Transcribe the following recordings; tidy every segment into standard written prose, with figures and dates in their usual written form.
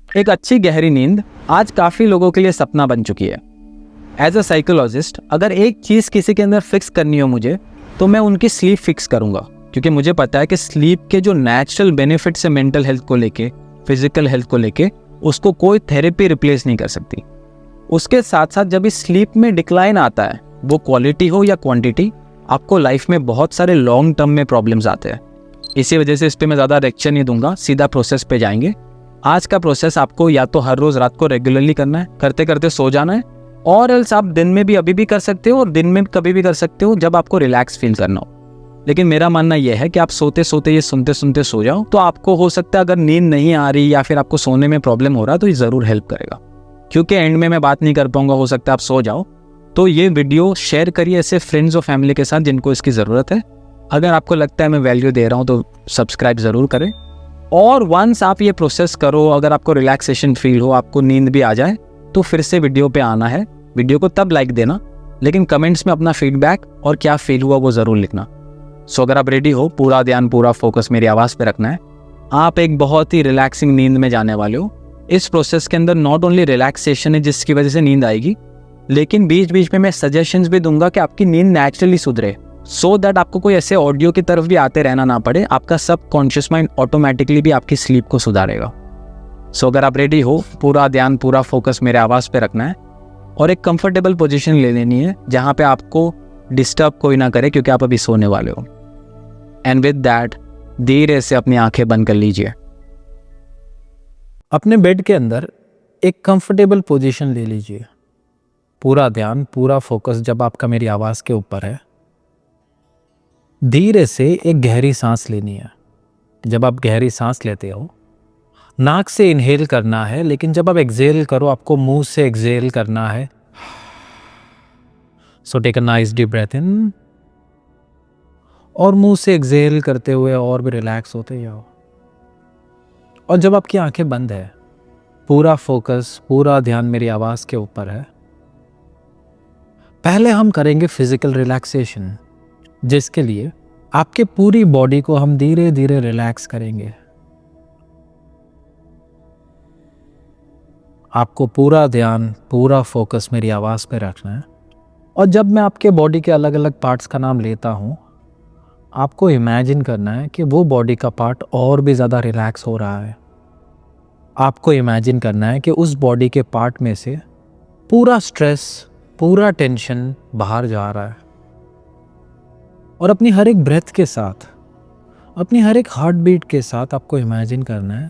एक अच्छी गहरी नींद आज काफ़ी लोगों के लिए सपना बन चुकी है। एज अ साइकोलॉजिस्ट, अगर एक चीज़ किसी के अंदर फिक्स करनी हो मुझे, तो मैं उनकी स्लीप फिक्स करूँगा, क्योंकि मुझे पता है कि स्लीप के जो नेचुरल बेनिफिट्स है मेंटल हेल्थ को लेके, फिजिकल हेल्थ को लेके, उसको कोई थेरेपी रिप्लेस नहीं कर सकती। उसके साथ साथ जब इस स्लीप में डिक्लाइन आता है, वो क्वालिटी हो या क्वांटिटी, आपको लाइफ में बहुत सारे लॉन्ग टर्म में प्रॉब्लम्स आते हैं। इसी वजह से इस पर मैं ज़्यादा लेक्चर नहीं दूंगा, सीधा प्रोसेस पे जाएंगे। आज का प्रोसेस आपको या तो हर रोज रात को रेगुलरली करना है, करते करते सो जाना है, और एल्स आप दिन में भी अभी भी कर सकते हो और दिन में कभी भी कर सकते हो जब आपको रिलैक्स फील करना हो। लेकिन मेरा मानना यह है कि आप सोते सोते ये सुनते सुनते सो जाओ, तो आपको हो सकता है अगर नींद नहीं आ रही या फिर आपको सोने में प्रॉब्लम हो रहा है तो ये ज़रूर हेल्प करेगा। क्योंकि एंड में मैं बात नहीं कर पाऊंगा, हो सकता है आप सो जाओ, तो ये वीडियो शेयर करिए ऐसे फ्रेंड्स और फैमिली के साथ जिनको इसकी ज़रूरत है। अगर आपको लगता है मैं वैल्यू दे रहा हूँ तो सब्सक्राइब ज़रूर करें। और वंस आप ये प्रोसेस करो, अगर आपको रिलैक्सेशन फील हो, आपको नींद भी आ जाए, तो फिर से वीडियो पे आना है। वीडियो को तब लाइक देना, लेकिन कमेंट्स में अपना फीडबैक और क्या फील हुआ वो ज़रूर लिखना। सो अगर आप रेडी हो, पूरा ध्यान पूरा फोकस मेरी आवाज़ पे रखना है। आप एक बहुत ही रिलैक्सिंग नींद में जाने वाले हो। इस प्रोसेस के अंदर नॉट ओनली रिलैक्सेशन है जिसकी वजह से नींद आएगी, लेकिन बीच बीच में मैं सजेशंस भी दूंगा कि आपकी नींद नेचुरली सुधरे, सो दैट आपको कोई ऐसे ऑडियो की तरफ भी आते रहना ना पड़े। आपका सब कॉन्शियस माइंड ऑटोमेटिकली भी आपकी स्लीप को सुधारेगा। सो अगर आप रेडी हो, पूरा ध्यान पूरा फोकस मेरे आवाज़ पे रखना है और एक कंफर्टेबल पोजीशन ले लेनी है जहाँ पे आपको डिस्टर्ब कोई ना करे, क्योंकि आप अभी सोने वाले हो। एंड विद दैट धीरे से अपनी आंखें बंद कर लीजिए। अपने बेड के अंदर एक कंफर्टेबल पोजीशन ले लीजिए। पूरा ध्यान पूरा फोकस जब आपका मेरी आवाज़ के ऊपर है। धीरे से एक गहरी सांस लेनी है। जब आप गहरी सांस लेते हो, नाक से इनहेल करना है, लेकिन जब आप एक्सहेल करो आपको मुंह से एक्सहेल करना है। So take a nice deep breath in और मुंह से एक्सहेल करते हुए और भी रिलैक्स होते जाओ। और जब आपकी आंखें बंद है, पूरा फोकस पूरा ध्यान मेरी आवाज़ के ऊपर है। पहले हम करेंगे फिजिकल रिलैक्सेशन, जिसके लिए आपके पूरी बॉडी को हम धीरे धीरे रिलैक्स करेंगे। आपको पूरा ध्यान पूरा फोकस मेरी आवाज़ पे रखना है। और जब मैं आपके बॉडी के अलग अलग पार्ट्स का नाम लेता हूँ, आपको इमेजिन करना है कि वो बॉडी का पार्ट और भी ज़्यादा रिलैक्स हो रहा है। आपको इमेजिन करना है कि उस बॉडी के पार्ट में से पूरा स्ट्रेस पूरा टेंशन बाहर जा रहा है। और अपनी हर एक ब्रेथ के साथ, अपनी हर एक हार्ट बीट के साथ आपको इमेजिन करना है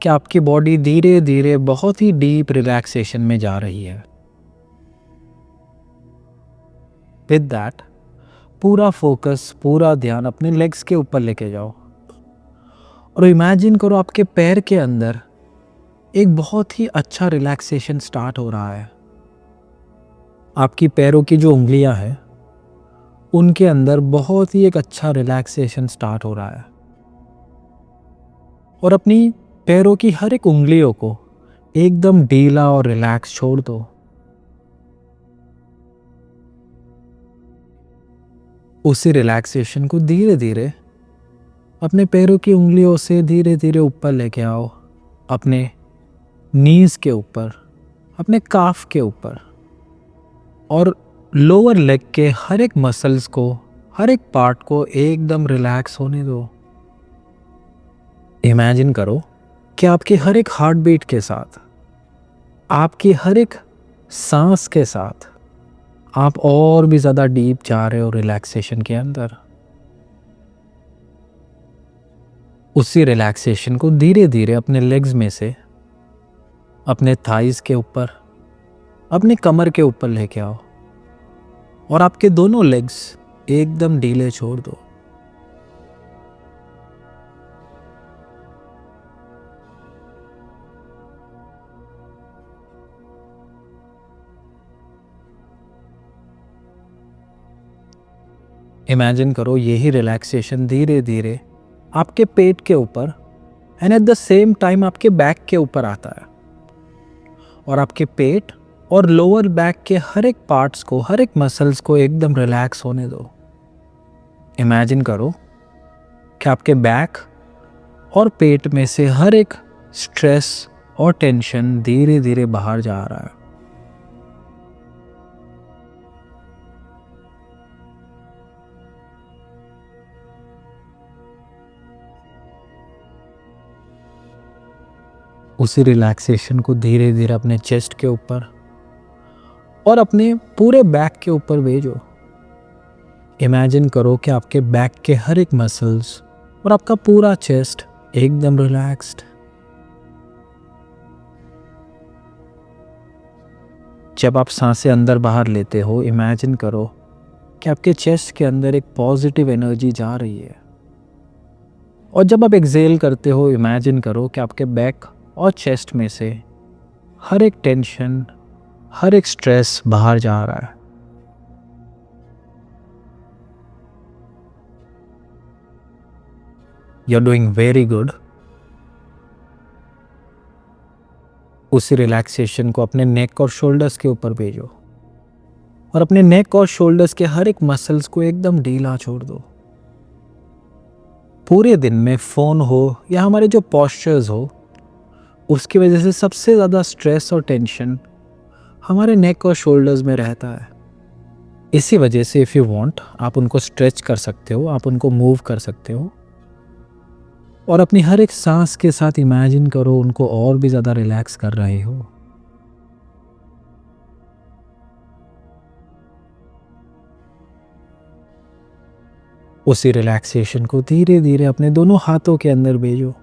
कि आपकी बॉडी धीरे धीरे बहुत ही डीप रिलैक्सेशन में जा रही है। विद दैट पूरा फोकस पूरा ध्यान अपने लेग्स के ऊपर लेके जाओ और इमेजिन करो आपके पैर के अंदर एक बहुत ही अच्छा रिलैक्सेशन स्टार्ट हो रहा है। आपकी पैरों की जो उंगलियां हैं, उनके अंदर बहुत ही एक अच्छा रिलैक्सेशन स्टार्ट हो रहा है। और अपनी पैरों की हर एक उंगलियों को एकदम ढीला और रिलैक्स छोड़ दो। उसी रिलैक्सेशन को धीरे धीरे अपने पैरों की उंगलियों से धीरे धीरे ऊपर लेके आओ, अपने नीज के ऊपर, अपने काफ के ऊपर, और लोअर लेग के हर एक मसल्स को, हर एक पार्ट को एकदम रिलैक्स होने दो। इमेजिन करो कि आपकी हर एक हार्ट बीट के साथ, आपकी हर एक सांस के साथ आप और भी ज़्यादा डीप जा रहे हो रिलैक्सेशन के अंदर। उसी रिलैक्सेशन को धीरे धीरे अपने लेग्स में से अपने थाइस के ऊपर, अपने कमर के ऊपर लेके आओ और आपके दोनों लेग्स एकदम ढीले छोड़ दो। इमेजिन करो यही रिलैक्सेशन धीरे धीरे आपके पेट के ऊपर and at the same time आपके बैक के ऊपर आता है, और आपके पेट और लोअर बैक के हर एक पार्ट्स को, हर एक मसल्स को एकदम रिलैक्स होने दो। इमेजिन करो कि आपके बैक और पेट में से हर एक स्ट्रेस और टेंशन धीरे धीरे बाहर जा रहा है। उसी रिलैक्सेशन को धीरे धीरे अपने चेस्ट के ऊपर और अपने पूरे बैक के ऊपर भेजो। इमेजिन करो कि आपके बैक के हर एक मसल्स और आपका पूरा चेस्ट एकदम रिलैक्स्ड। जब आप सांसें अंदर बाहर लेते हो, इमेजिन करो कि आपके चेस्ट के अंदर एक पॉजिटिव एनर्जी जा रही है। और जब आप एक्सेल करते हो, इमेजिन करो कि आपके बैक और चेस्ट में से हर एक टेंशन, हर एक स्ट्रेस बाहर जा रहा है। You're doing very good. उसी रिलैक्सेशन को अपने नेक और शोल्डर्स के ऊपर भेजो और अपने नेक और शोल्डर्स के हर एक मसल्स को एकदम ढीला छोड़ दो। पूरे दिन में फोन हो या हमारे जो पोस्चर्स हो, उसकी वजह से सबसे ज़्यादा स्ट्रेस और टेंशन हमारे नेक और शोल्डर्स में रहता है। इसी वजह से इफ़ यू वांट, आप उनको स्ट्रेच कर सकते हो, आप उनको मूव कर सकते हो और अपनी हर एक सांस के साथ इमेजिन करो उनको और भी ज़्यादा रिलैक्स कर रहे हो। उसी रिलैक्सेशन को धीरे धीरे अपने दोनों हाथों के अंदर भेजो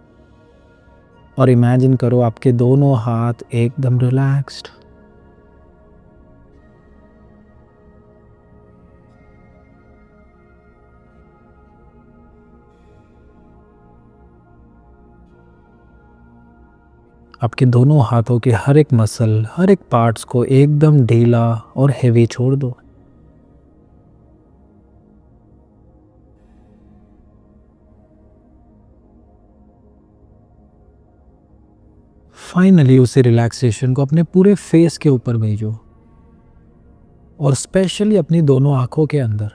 और इमेजिन करो आपके दोनों हाथ एकदम रिलैक्स्ड। आपके दोनों हाथों के हर एक मसल, हर एक पार्ट्स को एकदम ढीला और हेवी छोड़ दो। फाइनली उसी रिलैक्सेशन को अपने पूरे फेस के ऊपर भेजो और स्पेशली अपनी दोनों आंखों के अंदर।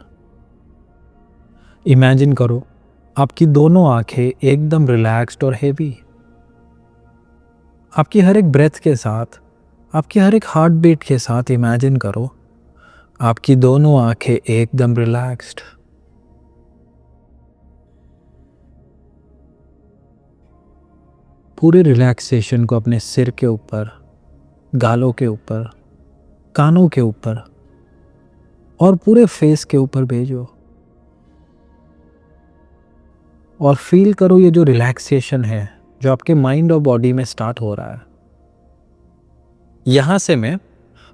इमेजिन करो आपकी दोनों आंखें एकदम रिलैक्स्ड और हेवी। आपकी हर एक ब्रेथ के साथ, आपकी हर एक हार्ट बीट के साथ इमेजिन करो आपकी दोनों आंखें एकदम रिलैक्स्ड। पूरे रिलैक्सेशन को अपने सिर के ऊपर, गालों के ऊपर, कानों के ऊपर और पूरे फेस के ऊपर भेजो और फील करो ये जो रिलैक्सेशन है जो आपके माइंड और बॉडी में स्टार्ट हो रहा है। यहां से मैं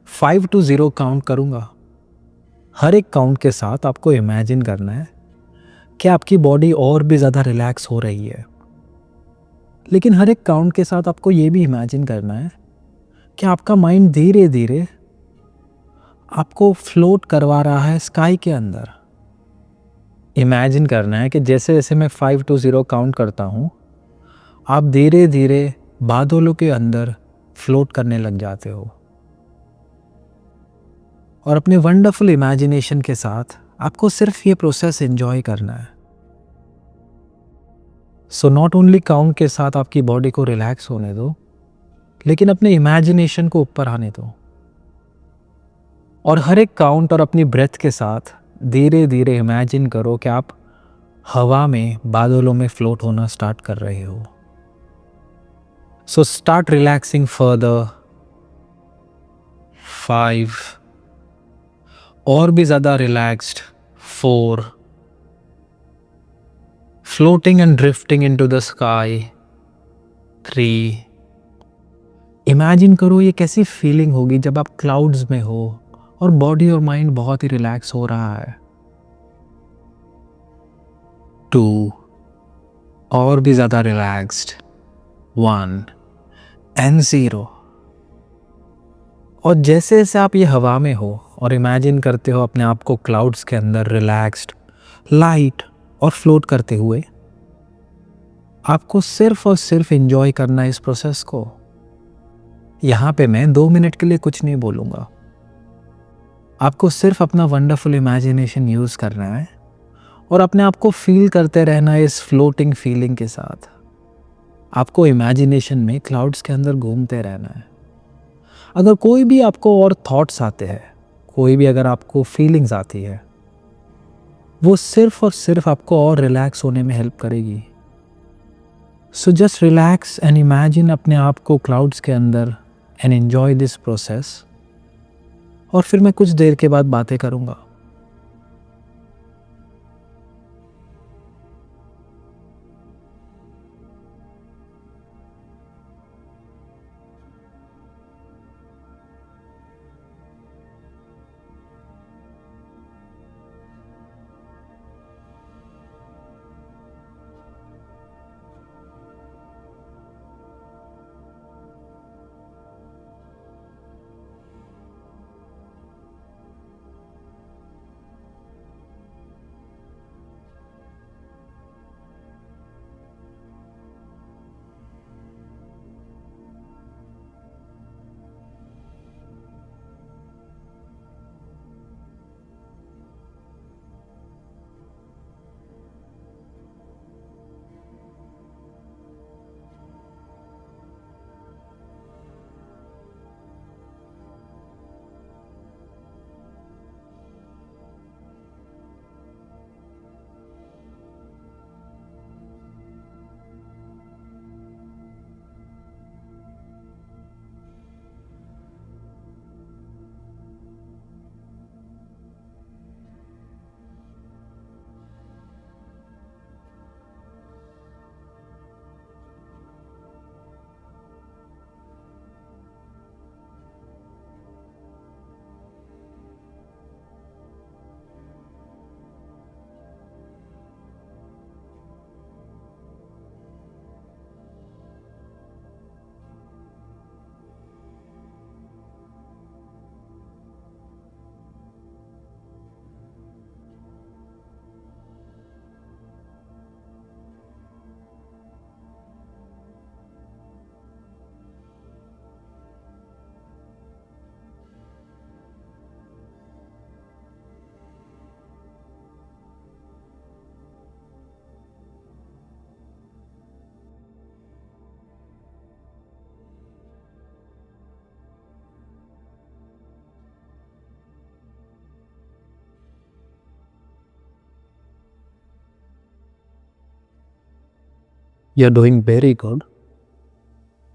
5 to 0 काउंट करूंगा। हर एक काउंट के साथ आपको इमेजिन करना है कि आपकी बॉडी और भी ज़्यादा रिलैक्स हो रही है। लेकिन हर एक काउंट के साथ आपको ये भी इमेजिन करना है कि आपका माइंड धीरे धीरे आपको फ्लोट करवा रहा है स्काई के अंदर। इमेजिन करना है कि जैसे जैसे मैं 5 to 0 काउंट करता हूँ, आप धीरे धीरे बादलों के अंदर फ्लोट करने लग जाते हो और अपने वंडरफुल इमेजिनेशन के साथ आपको सिर्फ ये प्रोसेस एंजॉय करना है। सो नॉट ओनली काउंट के साथ आपकी बॉडी को रिलैक्स होने दो, लेकिन अपने इमेजिनेशन को ऊपर आने दो और हर एक काउंट और अपनी ब्रेथ के साथ धीरे धीरे इमेजिन करो कि आप हवा में बादलों में फ्लोट होना स्टार्ट कर रहे हो। So start relaxing further. 5 और भी ज़्यादा relaxed. 4 floating and drifting into the sky। 3 imagine करो ये कैसी फीलिंग होगी जब आप क्लाउड्स में हो और बॉडी और माइंड बहुत ही रिलैक्स हो रहा है। 2 और भी ज़्यादा रिलैक्स्ड। 1 and 0। और जैसे जैसे आप ये हवा में हो और इमेजिन करते हो अपने आप को क्लाउड्स के अंदर रिलैक्स्ड, लाइट और फ्लोट करते हुए, आपको सिर्फ और सिर्फ एंजॉय करना है इस प्रोसेस को। यहाँ पे मैं 2 मिनट के लिए कुछ नहीं बोलूँगा। आपको सिर्फ अपना वंडरफुल इमेजिनेशन यूज़ करना है और अपने आप को फील करते रहना है इस फ्लोटिंग फीलिंग के साथ। आपको इमेजिनेशन में क्लाउड्स के अंदर घूमते रहना है। अगर कोई भी आपको और थॉट्स आते हैं, कोई भी अगर आपको फीलिंग्स आती है, वो सिर्फ और सिर्फ आपको और रिलैक्स होने में हेल्प करेगी। So just relax and imagine अपने आप को क्लाउड्स के अंदर एंड एन्जॉय दिस प्रोसेस। और फिर मैं कुछ देर के बाद बातें करूँगा। You are doing very good.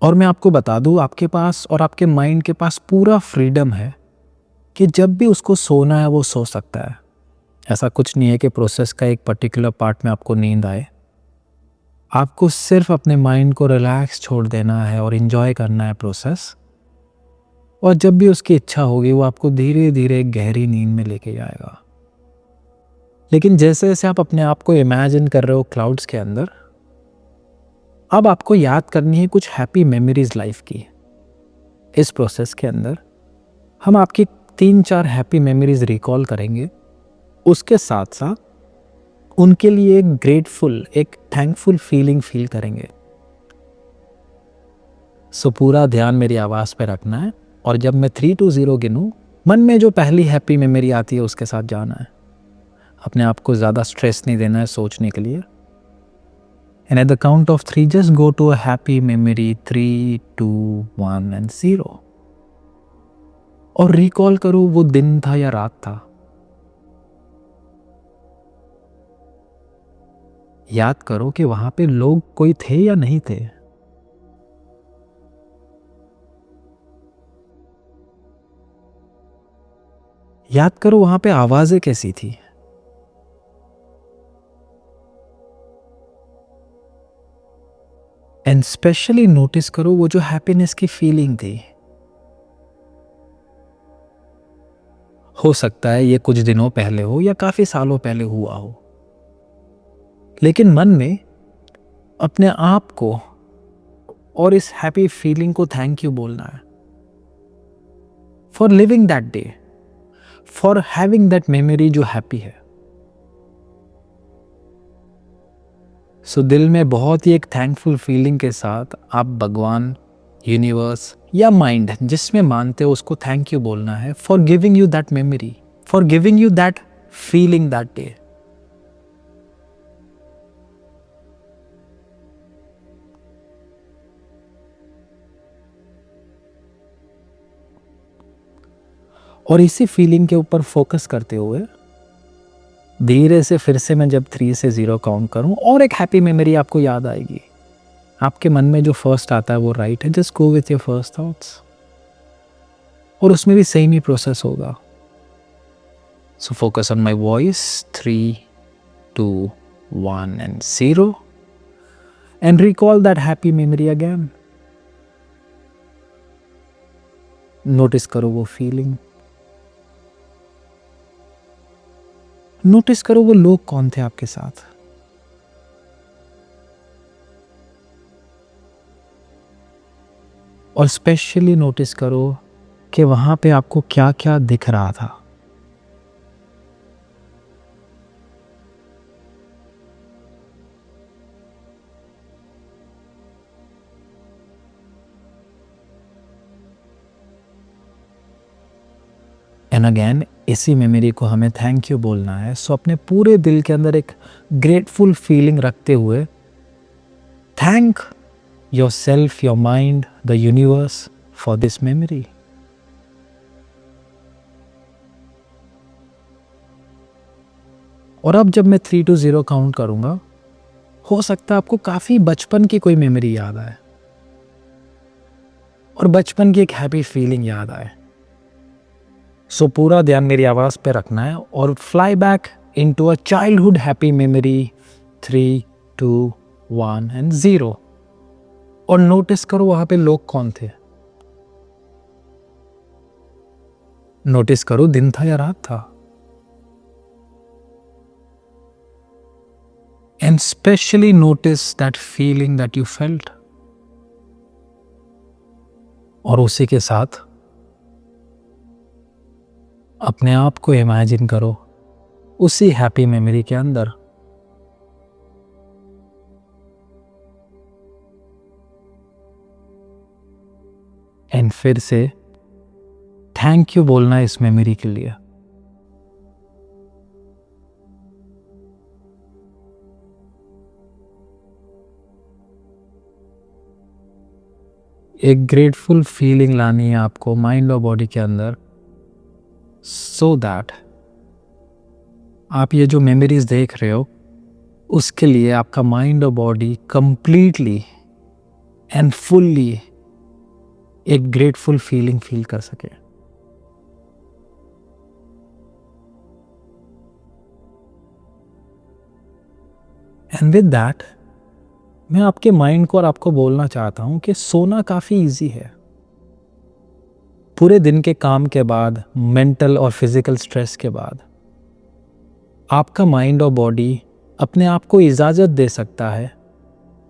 और मैं आपको बता दूँ, आपके पास और आपके माइंड के पास पूरा फ्रीडम है कि जब भी उसको सोना है वो सो सकता है। ऐसा कुछ नहीं है कि प्रोसेस का एक पर्टिकुलर पार्ट में आपको नींद आए। आपको सिर्फ अपने माइंड को रिलैक्स छोड़ देना है और इन्जॉय करना है प्रोसेस। और जब भी उसकी इच्छा होगी वो आपको धीरे धीरे एक गहरी नींद में लेके जाएगा। लेकिन जैसे जैसे आप अपने आप को इमेजिन कर रहे हो क्लाउड्स के अंदर, अब आपको याद करनी है कुछ हैप्पी मेमोरीज लाइफ की। इस प्रोसेस के अंदर हम आपकी 3-4 हैप्पी मेमोरीज रिकॉल करेंगे। उसके साथ साथ उनके लिए एक ग्रेटफुल, एक थैंकफुल फीलिंग फील करेंगे। सो पूरा ध्यान मेरी आवाज़ पे रखना है और जब मैं 3 to 0 गिनूं, मन में जो पहली हैप्पी मेमोरी आती है उसके साथ जाना है। अपने आप को ज़्यादा स्ट्रेस नहीं देना है सोचने के लिए। And at the count of 3, just go to a happy memory. 3, 2, 1 and 0. और रिकॉल करो वो दिन था या रात था। याद करो कि वहां पे लोग कोई थे या नहीं थे। याद करो वहां पे आवाजें कैसी थी। एंड स्पेशली नोटिस करो वो जो हैप्पीनेस की फीलिंग थी। हो सकता है ये कुछ दिनों पहले हो या काफी सालों पहले हुआ हो, लेकिन मन में अपने आप को और इस हैप्पी फीलिंग को थैंक यू बोलना है for living that day, for having that memory जो हैप्पी है। सो दिल में बहुत ही एक थैंकफुल फीलिंग के साथ आप भगवान, यूनिवर्स या माइंड जिसमें मानते हो उसको थैंक यू बोलना है for giving you that memory, for giving you that feeling that day. और इसी फीलिंग के ऊपर फोकस करते हुए धीरे से फिर से मैं जब 3 से 0 काउंट करूं और एक हैप्पी मेमोरी आपको याद आएगी। आपके मन में जो फर्स्ट आता है वो राइट है, just go with your first thoughts. और उसमें भी सेम ही प्रोसेस होगा। So focus on my voice, 3, 2, 1 and 0 and recall that happy memory again. Notice करो वो फीलिंग, नोटिस करो वो लोग कौन थे आपके साथ, और स्पेशली नोटिस करो कि वहां पे आपको क्या क्या दिख रहा था। एंड अगेन इसी मेमोरी को हमें थैंक यू बोलना है। सो अपने पूरे दिल के अंदर एक ग्रेटफुल फीलिंग रखते हुए thank your self, your mind, the universe for this memory. और अब जब मैं 3 to 0 काउंट करूंगा, हो सकता है आपको काफी बचपन की कोई मेमोरी याद आए और बचपन की एक हैप्पी फीलिंग याद आए। सो पूरा ध्यान मेरी आवाज़ पे रखना है और fly back into a childhood happy memory, 3, 2, 1 and 0। और नोटिस करो वहां पे लोग कौन थे। नोटिस करो दिन था या रात था। And specially notice that feeling that you felt. और उसी के साथ अपने आप को इमेजिन करो उसी हैप्पी मेमोरी के अंदर। एंड फिर से थैंक यू बोलना है इस मेमोरी के लिए। एक ग्रेटफुल फीलिंग लानी है आपको माइंड और बॉडी के अंदर, सो दैट आप ये जो मेमोरीज देख रहे हो उसके लिए आपका माइंड और बॉडी कंप्लीटली एंड फुल्ली एक ग्रेटफुल फीलिंग फील कर सके। एंड विद दैट मैं आपके माइंड को और आपको बोलना चाहता हूं कि सोना काफी इजी है। पूरे दिन के काम के बाद, मेंटल और फिजिकल स्ट्रेस के बाद आपका माइंड और बॉडी अपने आप को इजाजत दे सकता है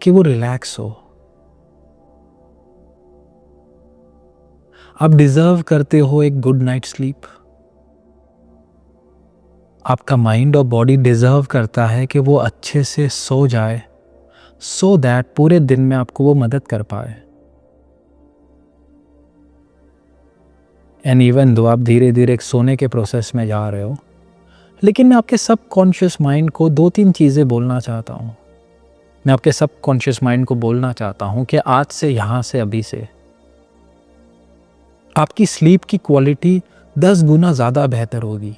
कि वो रिलैक्स हो। आप डिजर्व करते हो एक गुड नाइट स्लीप। आपका माइंड और बॉडी डिजर्व करता है कि वो अच्छे से सो जाए, सो दैट पूरे दिन में आपको वो मदद कर पाए। एंड इवन दो आप धीरे धीरे एक सोने के प्रोसेस में जा रहे हो, लेकिन मैं आपके सबकॉन्शियस माइंड को 2-3 चीज़ें बोलना चाहता हूँ। मैं आपके सबकॉन्शियस माइंड को बोलना चाहता हूँ कि आज से, यहाँ से, अभी से आपकी स्लीप की क्वालिटी 10 गुना ज़्यादा बेहतर होगी।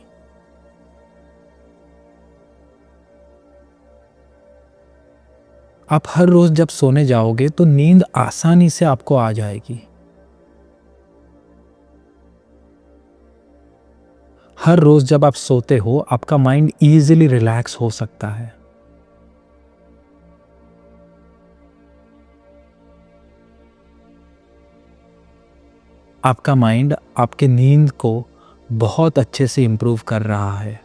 आप हर रोज़ जब सोने जाओगे तो नींद आसानी से आपको आ जाएगी। हर रोज जब आप सोते हो आपका माइंड इजीली रिलैक्स हो सकता है। आपका माइंड आपके नींद को बहुत अच्छे से इंप्रूव कर रहा है।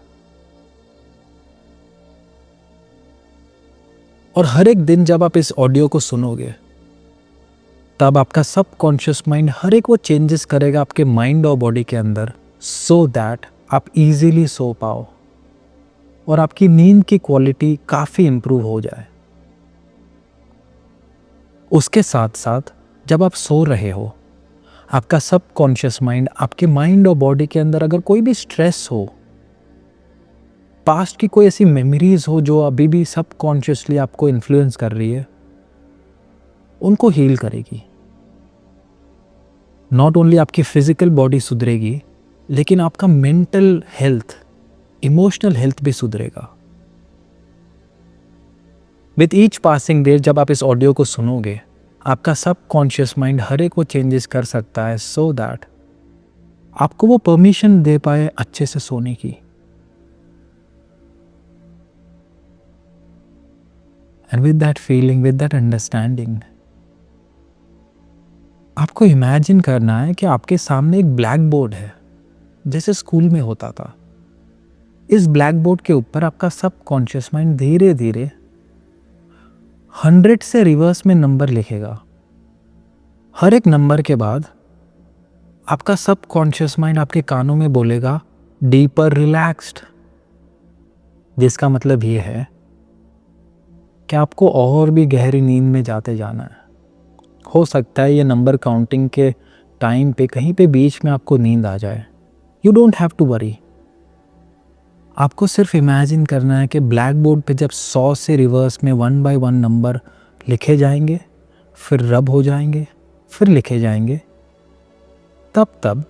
और हर एक दिन जब आप इस ऑडियो को सुनोगे तब आपका सबकॉन्शियस माइंड हर एक वो चेंजेस करेगा आपके माइंड और बॉडी के अंदर, सो दैट आप इजीली सो पाओ और आपकी नींद की क्वालिटी काफ़ी इम्प्रूव हो जाए। उसके साथ साथ जब आप सो रहे हो आपका सबकॉन्शियस माइंड आपके माइंड और बॉडी के अंदर अगर कोई भी स्ट्रेस हो, पास्ट की कोई ऐसी मेमोरीज हो जो अभी भी सबकॉन्शियसली आपको इन्फ्लुएंस कर रही है, उनको हील करेगी। नॉट ओनली आपकी फिजिकल बॉडी सुधरेगी लेकिन आपका मेंटल हेल्थ, इमोशनल हेल्थ भी सुधरेगा। विथ ईच पासिंग डे जब आप इस ऑडियो को सुनोगे, आपका सबकॉन्शियस माइंड हर एक वो चेंजेस कर सकता है सो दैट आपको वो परमिशन दे पाए अच्छे से सोने की। And with that feeling, with that understanding, आपको इमेजिन करना है कि आपके सामने एक ब्लैक बोर्ड है जैसे स्कूल में होता था। इस ब्लैक बोर्ड के ऊपर आपका सबकॉन्शियस माइंड धीरे धीरे 100 से रिवर्स में नंबर लिखेगा। हर एक नंबर के बाद आपका सबकॉन्शियस माइंड आपके कानों में बोलेगा डीपर रिलैक्स्ड, जिसका मतलब ये है कि आपको और भी गहरी नींद में जाते जाना है। हो सकता है ये नंबर काउंटिंग के टाइम पे कहीं पे बीच में आपको नींद आ जाए। You don't have to worry. आपको सिर्फ इमेजिन करना है कि ब्लैक बोर्ड पे जब 100 से रिवर्स में 1 बाय 1 नंबर लिखे जाएंगे, फिर रब हो जाएंगे, फिर लिखे जाएंगे, तब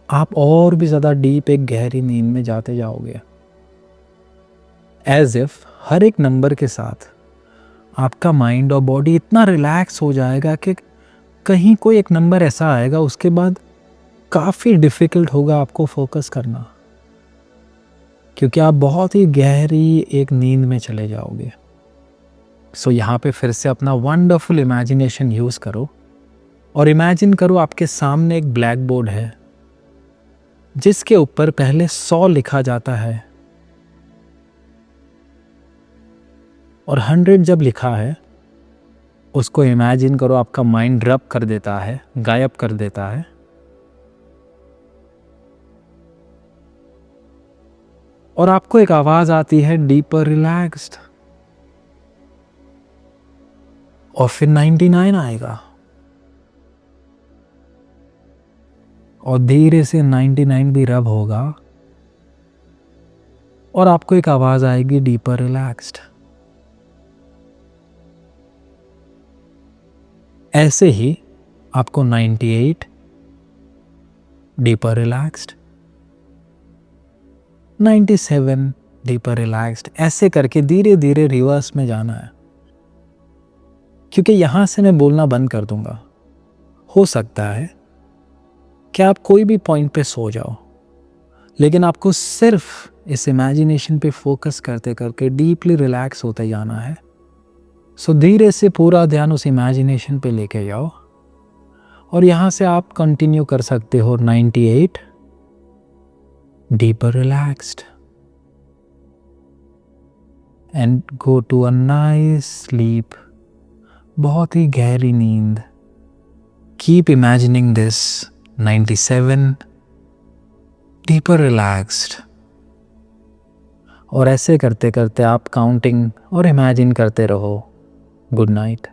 आप और भी ज़्यादा डीप एक गहरी नींद में जाते जाओगे। एज इफ हर एक नंबर के साथ आपका माइंड और बॉडी इतना रिलैक्स हो जाएगा कि कहीं कोई एक नंबर ऐसा आएगा उसके बाद काफ़ी डिफ़िकल्ट होगा आपको फोकस करना, क्योंकि आप बहुत ही गहरी एक नींद में चले जाओगे। सो यहाँ पे फिर से अपना वंडरफुल इमेजिनेशन यूज़ करो और इमेजिन करो आपके सामने एक ब्लैक बोर्ड है जिसके ऊपर पहले 100 लिखा जाता है और 100 जब लिखा है उसको इमेजिन करो आपका माइंड रब कर देता है, गायब कर देता है। और आपको एक आवाज़ आती है डीपर रिलैक्स्ड, और फिर 99 आएगा और धीरे से 99 भी रब होगा और आपको एक आवाज़ आएगी डीपर रिलैक्स्ड। ऐसे ही आपको 98 डीपर रिलैक्स्ड, 97 डीपर रिलैक्स्ड, ऐसे करके धीरे धीरे रिवर्स में जाना है। क्योंकि यहाँ से मैं बोलना बंद कर दूंगा, हो सकता है कि आप कोई भी पॉइंट पे सो जाओ, लेकिन आपको सिर्फ इस इमेजिनेशन पे फोकस करते करके डीपली रिलैक्स होते जाना है। सो धीरे से पूरा ध्यान उस इमेजिनेशन पे लेके जाओ और यहाँ से आप कंटिन्यू कर सकते हो 98 deeper relaxed and go to a nice sleep, बहुत ही गहरी नींद। Keep imagining this 97 deeper relaxed, और ऐसे करते करते आप काउंटिंग और इमेजिन करते रहो। Good night.